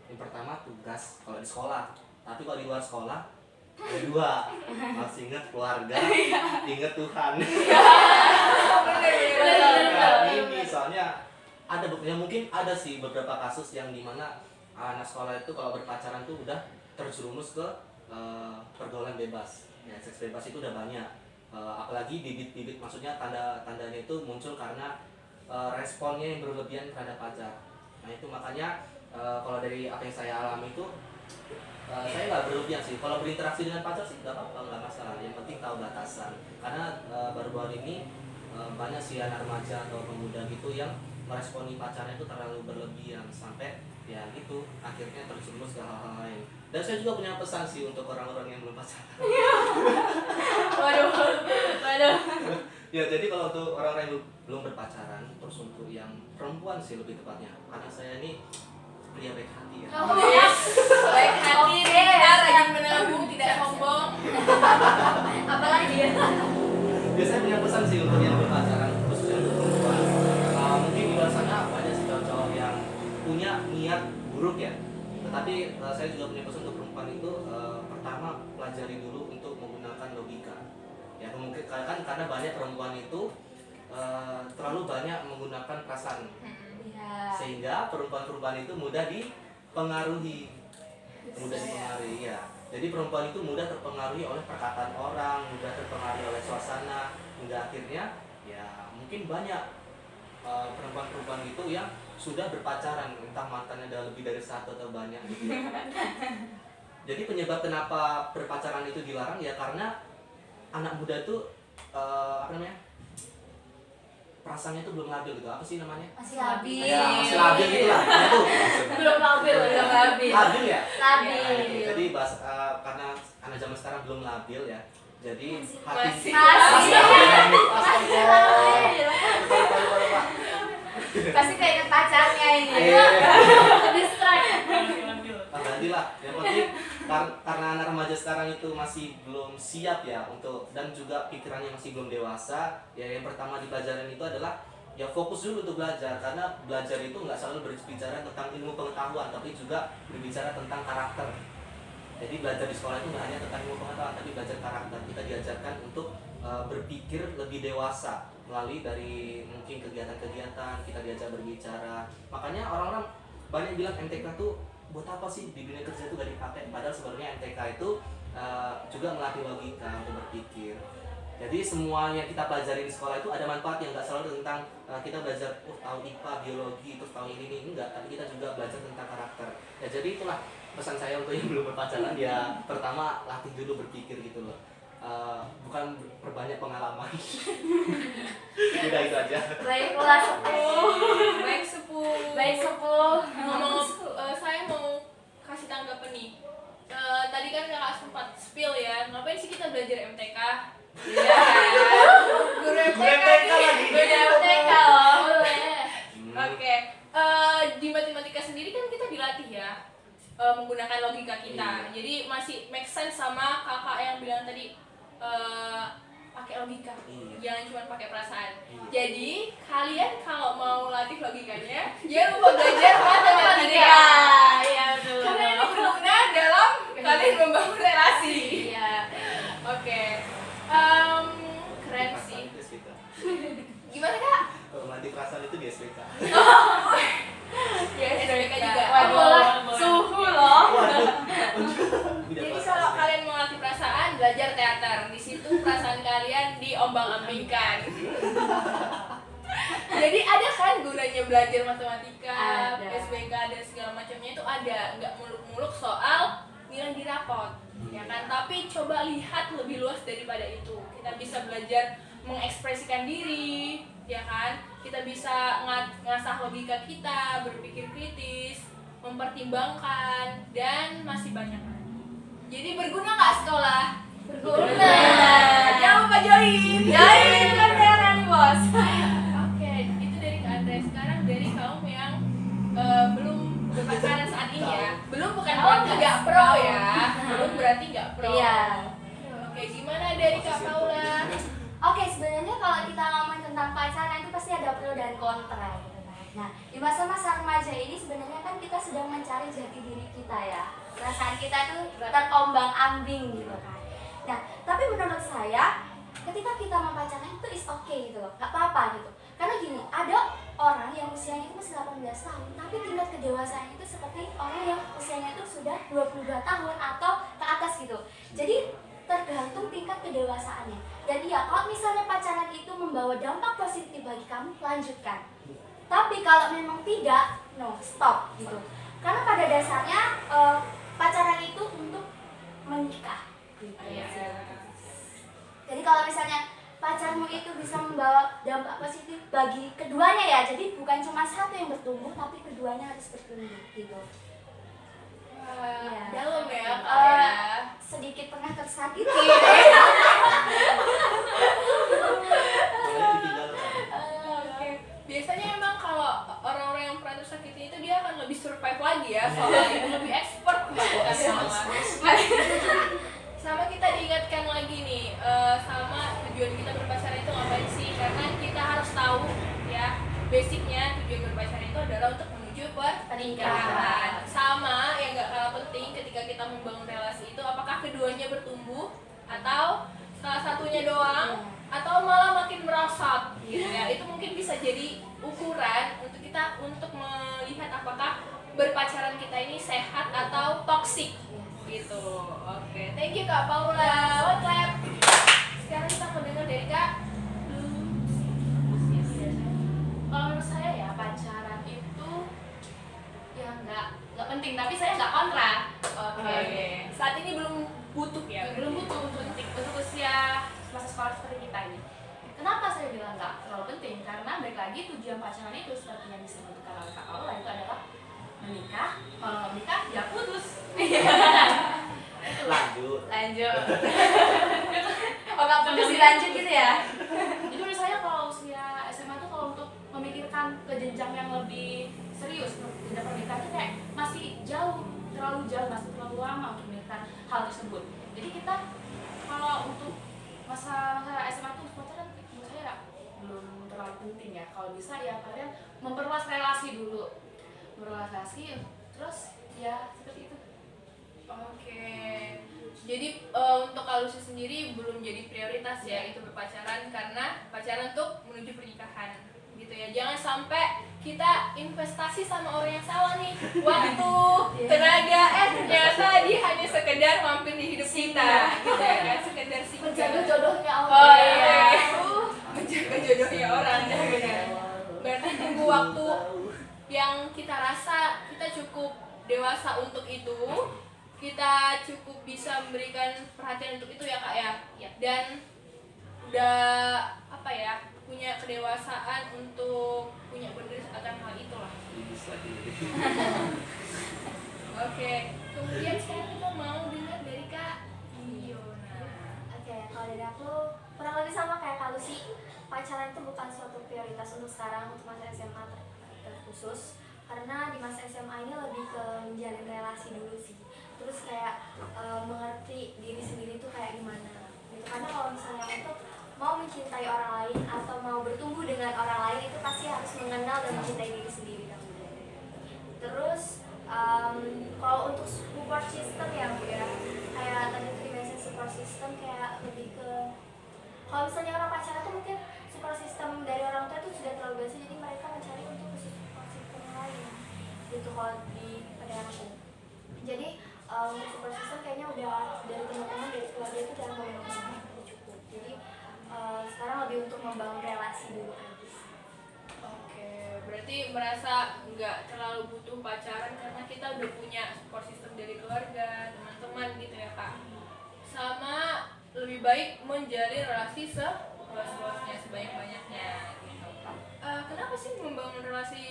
yang pertama tugas kalau di sekolah. Tapi kalau di luar sekolah ada dua, harus ingat keluarga, ingat Tuhan. Nah, ini soalnya ada ya mungkin ada sih beberapa kasus yang dimana anak sekolah itu kalau berpacaran tuh udah terjerumus ke pergaulan bebas. Ya, seks bebas itu udah banyak. Apalagi bibit-bibit maksudnya tanda-tandanya itu muncul karena responnya yang berlebihan terhadap pacar. Nah itu makanya kalau dari apa yang saya alami itu saya nggak berlebihan sih. Kalau berinteraksi dengan pacar sih nggak apa-apa, nggak masalah. Yang penting tahu batasan. Karena baru-baru ini banyak sih anak remaja atau pemuda gitu yang meresponi pacarnya itu terlalu berlebihan sampai ya gitu akhirnya terjerumus ke hal-hal lain. Dan saya juga punya pesan sih untuk orang-orang yang belum pacaran. Waduh. Ya jadi kalau untuk orang-orang yang belum berpacaran, terus untuk yang perempuan sih lebih tepatnya, karena saya ini pria baik hati ya. Baik hati, kita rajin menabung, tidak sombong. Apalagi ya? Biasanya punya pesan sih untuk yang berpacaran, khususnya untuk perempuan. Mungkin di luar sana banyak sih cowok-cowok yang punya niat buruk ya. Tetapi saya juga punya pesan untuk perempuan itu pertama pelajari dulu untuk menggunakan logika. Ya mungkin kan karena banyak perempuan itu terlalu banyak menggunakan perasaan. Iya. Sehingga perempuan-perempuan itu mudah dipengaruhi. Ya. Jadi perempuan itu mudah terpengaruhi oleh perkataan orang, mudah terpengaruhi oleh suasana, hingga akhirnya ya mungkin banyak perempuan-perempuan itu yang sudah berpacaran, entah mantannya ada lebih dari satu atau banyak gitu. Jadi penyebab kenapa berpacaran itu dilarang ya karena anak muda itu perasaannya itu belum labil gitu. Apa sih namanya? Masih labil. Ya, masih labil gitu lah. Nah, itu. Belum labil. Labil ya? Labil. Ya, gitu. Jadi karena anak zaman sekarang belum labil ya. Jadi hati Pasti keinget pacarnya ini. Distract. gantilah. Yang penting karena anak remaja sekarang itu masih belum siap ya untuk dan juga pikirannya masih belum dewasa. Ya yang pertama dipelajarin itu adalah ya fokus dulu untuk belajar karena belajar itu nggak selalu berbicara tentang ilmu pengetahuan tapi juga berbicara tentang karakter. Jadi belajar di sekolah itu nggak hanya tentang ilmu pengetahuan tapi belajar karakter. Kita diajarkan untuk berpikir lebih dewasa melalui dari mungkin kegiatan-kegiatan kita diajar berbicara. Makanya orang-orang banyak bilang MTK tuh buat apa sih di dunia kerja itu gak dipakai? Padahal sebenarnya MTK itu juga melatih logika untuk berpikir. Jadi semuanya kita pelajari di sekolah itu ada manfaat yang nggak selalu tentang kita belajar tahu IPA, biologi, terus tahu ini enggak, tapi kita juga belajar tentang karakter. Ya jadi itulah pesan saya untuk yang belum berpacaran ya pertama latih dulu berpikir gitu loh. Bukan perbanyak pengalaman. Udah itu aja. Baiklah sepuh. Baik sepuh. Ngomong saya mau kasih tanggapan nih. Tadi kan kakak sempat spill ya, ngapain sih kita belajar MTK? Iya. Guru MTK lagi. Beda menggunakan logika kita. Iya. Jadi masih make sense sama kakak yang bilang tadi, pakai logika, Iya. jangan cuma pakai perasaan. Iya. Jadi kalian kalau mau latih logikanya, jangan lupa belajar matematika. Iya betul. Karena ini berguna dalam kalian membangun relasi. Iya. Oke, keren sih. Itu SPK. Gimana kak? Melatih perasaan itu di SPK. Ya, SPK juga. Waduh, suhu loh. Jadi kalau kalian mengerti perasaan, belajar teater. Di situ perasaan kalian diombang-ambingkan. Jadi ada kan gunanya belajar matematika, Ada. SPK dan segala macamnya itu ada. Nggak muluk-muluk soal nilai di rapot, ya kan? Tapi coba lihat lebih luas daripada itu. Kita bisa belajar mengekspresikan diri, ya kan? Kita bisa ngasah logika kita, berpikir kritis, mempertimbangkan, dan masih banyak lagi. Jadi berguna nggak sekolah? Berguna. Jangan lupa join. Join kan bos. Oke, itu dari Kak Andre. Sekarang dari kaum yang belum berpacaran saat ini ya. Belum bukan berarti nggak pro ya. Belum berarti nggak pro. Iya. Oke, gimana dari Kak Paula? Oke, sebenarnya kalau kita ngomongin tentang pacaran itu pasti ada pro dan kontra gitu kan. Nah, di masa-masa remaja ini sebenarnya kan kita sedang mencari jati diri kita ya. Perasaan kita itu terombang-ambing gitu kan. Nah, tapi menurut saya ketika kita pacaran itu is okay gitu loh. Gak apa-apa gitu. Karena gini, ada orang yang usianya itu masih 18 tahun, tapi tingkat kedewasaan itu seperti orang yang usianya itu sudah 22 tahun atau ke atas gitu. Jadi tergantung tingkat kedewasaannya. Dan iya, kalau misalnya pacaran itu membawa dampak positif bagi kamu, lanjutkan. Tapi kalau memang tidak, no, stop gitu. Karena pada dasarnya pacaran itu untuk menikah. Gitu. Jadi kalau misalnya pacarmu itu bisa membawa dampak positif bagi keduanya ya, jadi bukan cuma satu yang bertumbuh, tapi keduanya harus bertumbuh gitu. Iya. Dalam ya, Kak ya. Sedikit pernah tersakiti. Oke. Biasanya emang kalau orang-orang yang pernah tersakiti itu dia akan lebih survive lagi ya, soalnya lebih expert melakukan sama kita diingatkan lagi nih, sama tujuan kita berpacaran itu ngapain sih? Karena kita harus tahu ya, basicnya tujuan berpacaran itu adalah untuk menuju pernikahan. Sama yang gak kalah penting ketika kita membangun relasi itu, apakah keduanya bertumbuh atau salah satunya doang, atau malah makin merosot gitu ya. Itu mungkin bisa jadi ukuran untuk kita untuk melihat apakah berpacaran kita ini sehat atau toksik gitu. Oke, thank you Kak Paula. One clap. Sekarang kita mau dengar dari Kak. Kalau menurut saya ya pacaran itu ya nggak penting, tapi saya nggak kontra. Oke. Saat ini belum butuh ya. Belum butuh untuk usia masa sekolah seperti kita ini. Kenapa saya bilang nggak terlalu penting? Karena balik lagi tujuan pacaran itu seperti yang disebutkan oleh Kak Paula itu adalah menikah. Kalau nggak menikah ya putus. Lanjut. Oh nggak putus dilanjut gitu ya? Jadi menurut saya kalau usia SMA tuh kalau untuk memikirkan ke jenjang yang lebih serius, jenjang pernikahan itu kayak masih jauh, terlalu jauh, masih terlalu lama untuk memikirkan hal tersebut. Jadi kita kalau untuk masa SMA tuh pacaran menurut saya belum terlalu penting ya. Kalau bisa ya kalian memperluas relasi dulu, terus ya seperti itu. Oke. Jadi untuk Kalusi sendiri belum jadi prioritas ya itu berpacaran, karena pacaran untuk menuju pernikahan gitu ya. Jangan sampai kita investasi sama orang yang salah nih, waktu, tenaga, ternyata dia hanya sekedar mampir di hidup kita gitu ya kan, sekedar Menjaga singgah. jodohnya Allah. Oh iya, menjaga jodohnya orang ya benar. Berarti tunggu waktu yang kita rasa kita cukup dewasa untuk itu, kita cukup bisa memberikan perhatian untuk itu ya Kak ya. Dan udah apa ya, punya kedewasaan untuk punya benar akan hal itulah. Oke, kemudian sekarang kita mau dengar dari Kak Diona. Oke, kalau dari aku kurang lebih sama kayak Kalusi. Pacaran itu bukan suatu prioritas untuk sekarang, untuk masa SMA terkhusus. karena di masa SMA ini lebih ke menjalin relasi dulu sih, terus kayak mengerti diri sendiri tuh kayak gimana gitu. Karena kalau misalnya untuk mau mencintai orang lain atau mau bertumbuh dengan orang lain itu pasti harus mengenal dan mencintai diri sendiri kan. Terus kalau untuk support system ya Bu ya, kayak tadi tuh dimensi support system kayak lebih ke, kalau misalnya orang pacaran tuh mungkin support system dari orang tua itu sudah terlalu biasa, jadi mereka mencari untuk support system yang lain gitu kalau di pandangan aku. Jadi untuk support system kayaknya udah dari teman-teman dari keluarga itu udah memenuhi, udah cukup. Jadi sekarang lebih untuk membangun relasi dulu aja. Oke, berarti merasa nggak terlalu butuh pacaran karena kita udah punya support system dari keluarga, teman-teman gitu ya Kak. Sama lebih baik menjalin relasi seluas-luasnya, sebanyak-banyaknya gitu. Kenapa sih membangun relasi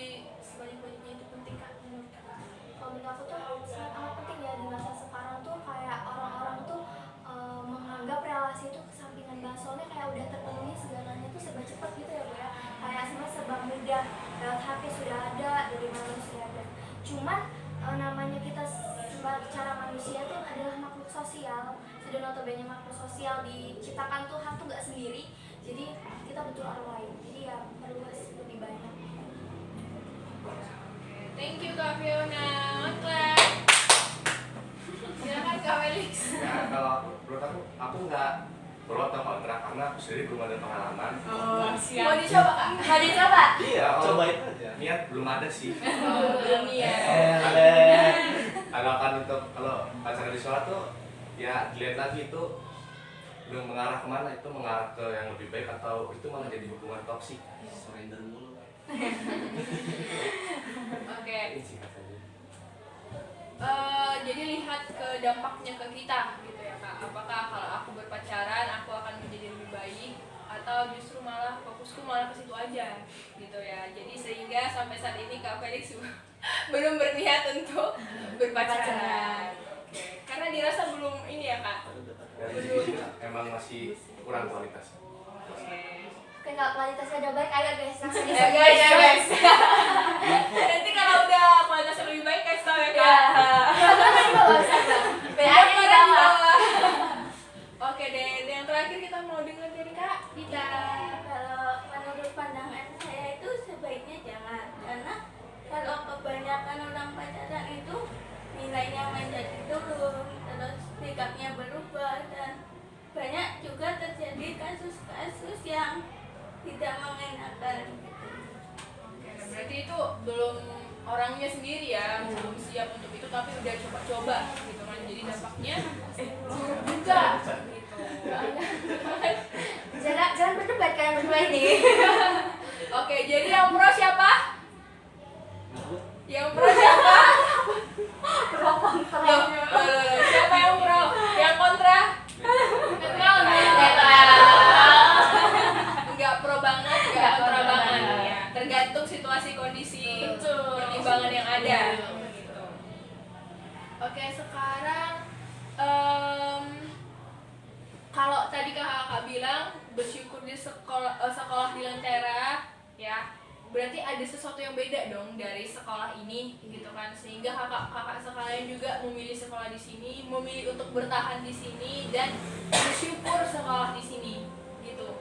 sebanyak-banyaknya itu penting Kak menurut Kakak? Kalau menurut aku tuh sangat amat penting ya di masa sekarang tuh, kayak orang-orang tuh menganggap relasi itu kesampingan banget, soalnya kayak udah terpenuhi segalanya tuh serba cepat gitu ya Bu ya, kayak semuanya serba mudah, lewat HP sudah ada, dari mana sudah ada. Cuman namanya kita secara manusia tuh adalah makhluk sosial, sudah notabene makhluk sosial, diciptakan Tuhan tuh nggak sendiri, jadi kita butuh orang lain, jadi ya perlu lebih banyak. Thank you Kak Fiona. Clap. Silakan Kak Felix. Ya kalau menurut aku nggak pro atau kontra karena aku sendiri belum ada pengalaman. Mau dicoba Kak? Mau dicoba? Iya, Cobain aja. niat belum ada sih. Belum ya. Kalau pacaran di sekolah tuh ya dilihat lagi itu belum mengarah kemana, itu mengarah ke yang lebih baik atau itu malah jadi hubungan toksik. Surrender mulu. Oke. Ini sih katanya. Jadi lihat ke dampaknya ke kita gitu ya Kak. Apakah kalau aku berpacaran aku akan menjadi lebih baik atau justru malah fokusku malah ke situ aja gitu ya. Jadi sehingga sampai saat ini Kak Felix belum berniat untuk berpacaran. Oke. Karena dirasa belum ini ya Kak. Dan di sini emang masih kurang kualitas. Oke, kalau kualitasnya udah baik, ayo guys langsung Ya guys. Nanti kalau udah kualitasnya lebih baik kasih tau ya Kak. Oke deh, yang terakhir kita mau dengar dari Kak Dita. Kalau menurut pandangan saya itu sebaiknya jangan, karena kalau kebanyakan orang pacaran itu nilainya menjadi turun, terus sikapnya berubah, dan banyak juga terjadi kasus-kasus yang tidak mengenakan gitu. Oke, berarti itu belum orangnya sendiri ya, belum siap untuk itu tapi udah coba-coba gitu kan. Jadi dampaknya buruk juga gitu. jangan berdebat kalian berdua ini. Oke, jadi yang pro siapa? Yang pro siapa? Pro kontra. Loh, siapa yang pro? Yang kontra? Enggak pro banget, enggak kontra banget ya. Tergantung situasi kondisi pertimbangan yang ada gitu. Oke, sekarang kalau tadi kakak bilang bersyukur di sekolah di Lentera ya, berarti ada sesuatu yang beda dong dari sekolah ini gitu kan, sehingga kakak sekalian juga memilih sekolah di sini, memilih untuk bertahan di sini dan bersyukur sekolah di sini gitu.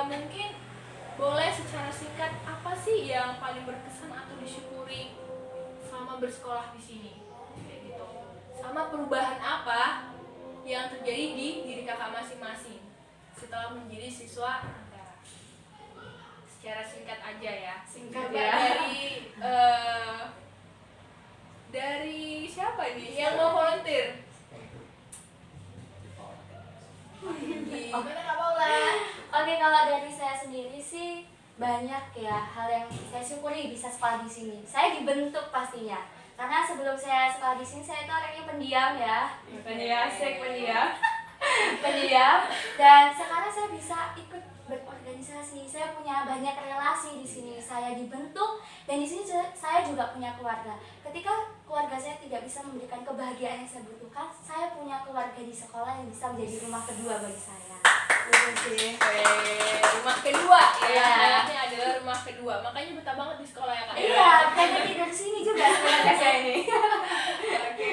Mungkin boleh secara singkat apa sih yang paling berkesan atau disyukuri selama bersekolah di sini kayak gitu, sama perubahan apa yang terjadi di diri kakak masing-masing setelah menjadi siswa Lentera. Secara singkat aja ya. Singkat Coba ya. dari siapa nih yang mau volunteer? Gimana Kak Paula? Oke, kalau dari saya sendiri sih banyak ya hal yang saya syukuri bisa sekolah di sini. Saya dibentuk pastinya. Karena sebelum saya sekolah di sini saya itu orangnya pendiam ya. Pendiam. Dan sekarang saya bisa ikut berorganisasi. Saya punya banyak relasi di sini. Saya dibentuk Dan di sini saya juga punya keluarga. Ketika keluarga saya tidak bisa memberikan kebahagiaan yang saya butuhkan, saya punya keluarga di sekolah yang bisa menjadi rumah kedua bagi saya. Itu sih. Rumah kedua ya, Iya. anaknya adalah rumah kedua, makanya betah banget di sekolah ya kak. Iya, pengen tidur di sini juga sebenarnya saya ini. Oke,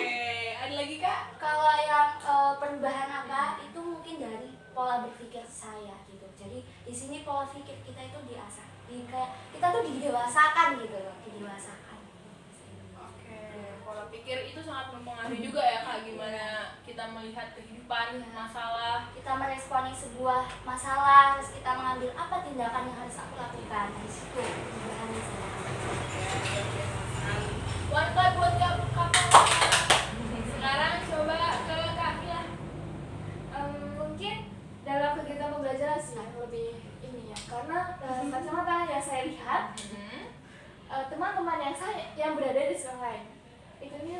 ada lagi kak? Kalau yang perubahan apa itu mungkin dari pola berpikir saya gitu. Jadi di sini pola pikir kita itu diasah, kayak kita tuh didewasakan gitu loh, didewasakan. Oke, pola pikir itu sangat mempengaruhi juga ya kak, gimana kita melihat kehidupan, masalah. Kita meresponi sebuah masalah, terus kita mengambil apa tindakan yang harus aku lakukan. Di situ perubahannya saya. One clap buat kak Kapal. Sekarang coba ke kak Mila. Mungkin dalam kegiatan pembelajaran sih lebih ini ya, karena kacamata yang saya lihat teman-teman yang berada di sekolah lain itu ini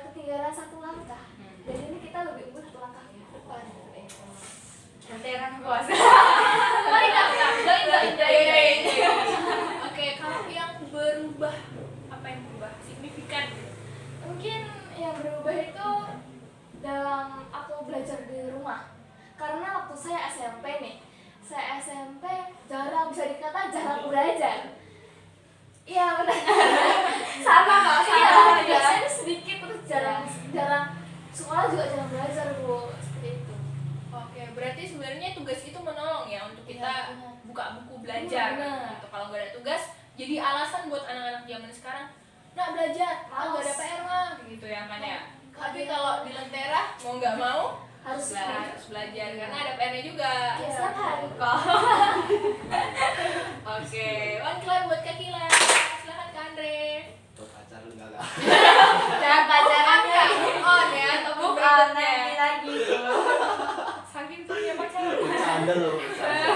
ketinggalan satu langkah, jadi ini kita lebih unggul satu langkah ke depan seperti itu. Veteran kuasa. Oke, kalau yang berubah, apa yang berubah? Signifikan gitu. Mungkin yang berubah itu dalam aku belajar di rumah, karena waktu saya SMP nih, saya SMP jarang, bisa dikata jarang belajar. Iya benar. Sama kok, Iya, sama. biasanya sedikit terus jarang sekolah juga jarang belajar Bu, seperti itu. Oke, berarti sebenarnya tugas itu menolong ya untuk kita Iya, benar. buka buku belajar. Benar. Gitu. Kalau nggak ada tugas, jadi alasan buat anak-anak zaman sekarang, nak belajar, nggak ada PR mah, gitu ya kan ya. Tapi kalau di Lentera mau nggak mau Harus harus belajar karena ada PR-nya juga. Iya. Setiap hari kok. Oke, one clap buat Kak Kila. Silakan Kak Andre. Tuh pacar lu enggak lah. Jangan pacaran ya. Move on ya, atau move Bukan berikutnya. lagi tuh. Saking punya pacaran. Bercanda loh, bercanda.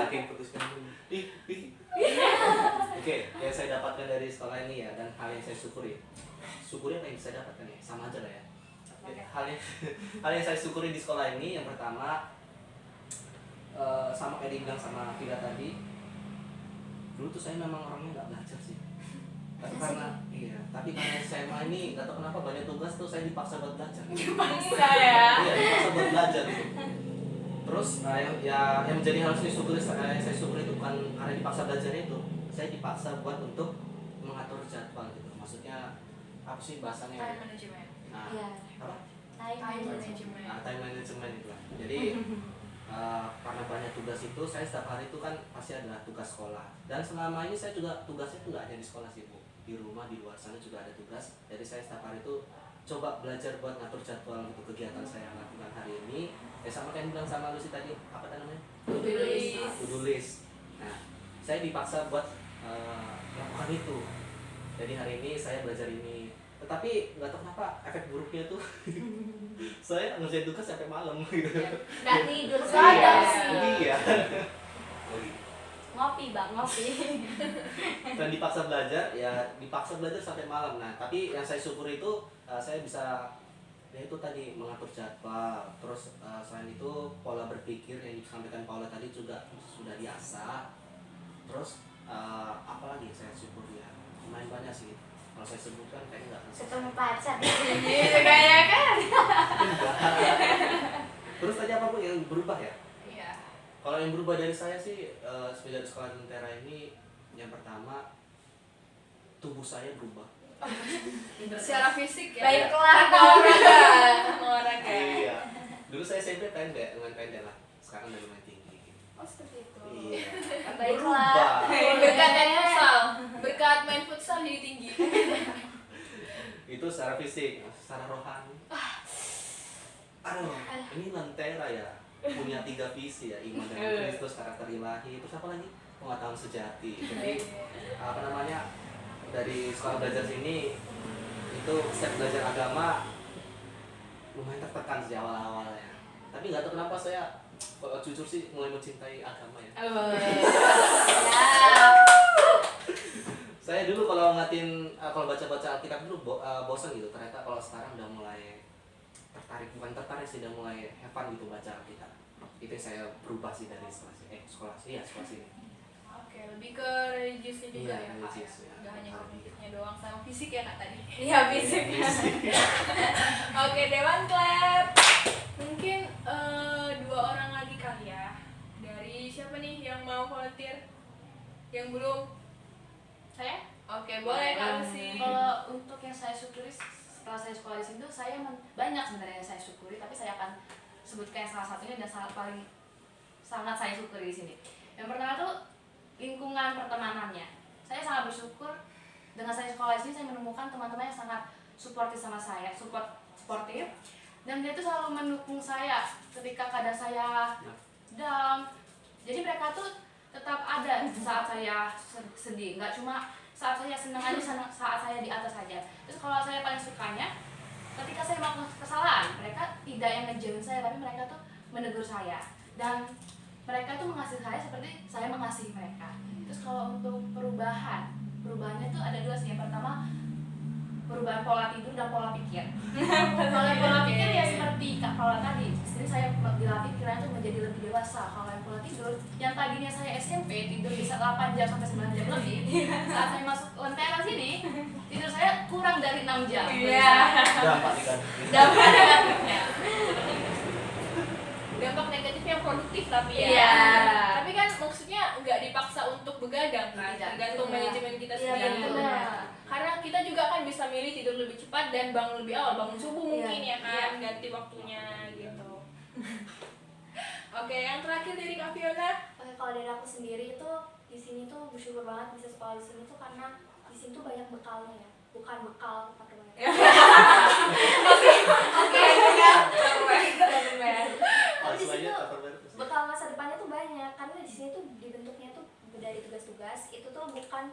Saking putuskan dulu. Ih. Oke, yang saya dapatkan dari sekolah ini ya, dan hal yang saya syukuri. Syukuri apa yang saya dapatkan ya? Sama aja lah ya. Hal yang saya syukuri di sekolah ini yang pertama, sama kayak dibilang sama Vila tadi, dulu tuh saya memang orangnya nggak belajar sih. Tapi karena SMA ini nggak tahu kenapa banyak tugas tuh saya dipaksa buat belajar. Bisa ya. Iya, dipaksa buat belajar gitu. Terus yang menjadi hal saya syukuri itu bukan karena dipaksa belajar itu, saya dipaksa buat untuk mengatur jadwal gitu. Maksudnya apa sih bahasanya? Time management. Nah, Iya. apa? Time management. management. Time management itu lah. Jadi karena banyak tugas itu, saya setiap hari itu kan pasti ada tugas sekolah. Dan selama ini saya juga tugasnya itu nggak hanya di sekolah sih Bu, di rumah, di luar sana juga ada tugas. Jadi saya setiap hari itu coba belajar buat ngatur jadwal gitu kegiatan saya yang lakukan hari ini. Sama kayak yang bilang sama Lucy tadi, apa namanya? To-do list. To-do list. Nah, saya dipaksa buat melakukan itu. Jadi hari ini saya belajar ini. Tetapi nggak tahu kenapa efek buruknya tuh saya ngerjain tugas sampai malam gitu. Nggak tidur Iya, saja. iya. Ngopi bang, ngopi. Dan dipaksa belajar sampai malam. Nah, tapi yang saya syukur itu saya bisa ya itu tadi mengatur jadwal. Terus selain itu pola berpikir yang disampaikan Paula tadi juga sudah diasah. Terus apalagi yang saya syukur ya lumayan banyak sih. Kalau saya sebutkan kayaknya nggak bisa. Ketemu pacar. Iya kayak kan. Terus tadi apa Bu yang berubah ya? Iya. Kalau yang berubah dari saya sih semenjak sekolah Lentera ini, yang pertama tubuh saya berubah. Secara fisik ya. Baiklah. Olahraga. Iya. Dulu saya SMP pendek, lumayan pendek lah. Sekarang udah lumayan tinggi. Oh seperti itu. Iya. Baiklah. Berkat main futsal, berkat main futsal jadi tinggi. Itu secara fisik, secara rohani. Aduh, ini Lentera ya. Punya 3 visi ya, iman dengan Kristus, karakter ilahi, terus apa lagi? Pengetahuan sejati. Jadi apa namanya? Dari sekolah belajar sini itu setiap belajar agama lumayan tertekan sih awal-awalnya. Tapi nggak tahu kenapa saya kalau jujur sih mulai mencintai agama ya. Saya dulu kalau kalau baca-baca Alkitab dulu bosan gitu. Ternyata kalau sekarang udah mulai bukan tertarik sih, udah mulai have fun gitu baca Alkitab. Itu yang saya berubah sih dari sekolah sini. Oke, lebih ke religiusnya juga Iya, ya kak, religius, ya. nggak hanya kognitifnya doang sama fisik ya kak tadi. Iya, fisik. Oke, Dewan clap. Mungkin dua orang lagi kali ya. Dari siapa nih yang mau volunteer? Yang belum? Saya? Oke, boleh Kak Lucy. Kalau untuk yang saya syukuri setelah saya sekolah di sini tuh saya banyak sebenarnya yang saya syukuri, tapi saya akan sebutkan salah satunya dan sangat saya syukuri di sini. Yang pertama tuh lingkungan pertemanannya. Saya sangat bersyukur dengan saya sekolah di sini saya menemukan teman-teman yang sangat suportif sama saya, suportif, dan dia tuh selalu mendukung saya ketika kadang saya down. Jadi mereka tuh tetap ada saat saya sedih, nggak cuma saat saya senang aja, saat saya di atas aja. Terus kalau saya paling sukanya ketika saya melakukan kesalahan, mereka tidak yang ngejauhin saya, tapi mereka tuh menegur saya dan mereka tuh mengasihi saya seperti saya mengasihi mereka. Terus kalau untuk perubahannya tuh ada dua sih. Yang pertama perubahan pola tidur dan pola pikir. Kalau yang pola pikir ya seperti Kak Paula tadi, jadi saya dilatih pikirannya tuh menjadi lebih dewasa. Kalau yang pola tidur, yang tadinya saya SMP tidur bisa 8 jam sampai 9 jam lebih, saat saya masuk lentera sini tidur saya kurang dari 6 jam. Iya. Dampak negatif. Dampak negatifnya. Dampak negatif yang produktif tapi ya. Iya. Tapi kan maksudnya nggak dipaksa untuk begadang kan, Tidak. tergantung Iya. manajemen kita Iya, sendiri. benar. Karena kita juga kan bisa milih tidur lebih cepat dan bangun lebih awal, bangun subuh Iya. mungkin ya kan, ganti waktunya gitu. Oke, yang terakhir dari Kak Fiona. Oke, kalau dari aku sendiri itu di sini tuh bersyukur banget bisa sekolah di sini tuh karena di sini tuh banyak bekalnya ya, bukan bekal pakai banyak. Oke, juga. Tapi di sini Langsung aja tuh Tupperware. bekal masa depannya tuh banyak karena di sini tuh dibentuknya tuh dari tugas-tugas itu tuh bukan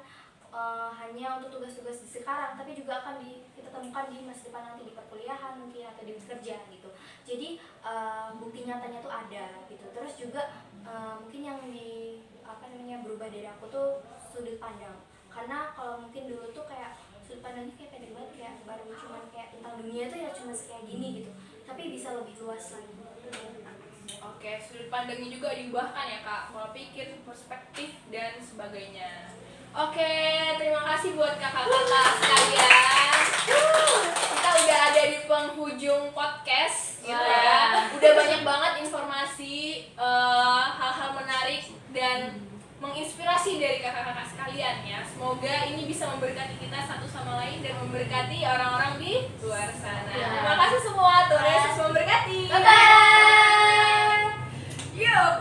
hanya untuk tugas-tugas di sekarang, tapi juga akan kita temukan di masa depan nanti di perkuliahan mungkin atau di bekerja gitu. Jadi bukti nyatanya tuh ada gitu. Terus juga mungkin yang berubah dari aku tuh sudut pandang. Karena kalau mungkin dulu tuh kayak sudut pandangnya kayak pendek banget, kayak baru cuman kayak tentang dunia tuh ya cuma kayak gini gitu. Tapi bisa lebih luas lagi. Oke, sudut pandangnya juga diubahkan ya Kak, pola pikir, perspektif, dan sebagainya. Oke, terima kasih buat kakak-kakak sekalian. Kita udah ada di penghujung podcast gitu ya. Udah banyak banget informasi, hal-hal menarik dan menginspirasi dari kakak-kakak sekalian ya. Semoga ini bisa memberkati kita satu sama lain dan memberkati orang-orang di luar sana. Terima kasih semua, Tuhan Yesus memberkati. Bye-bye. Yup.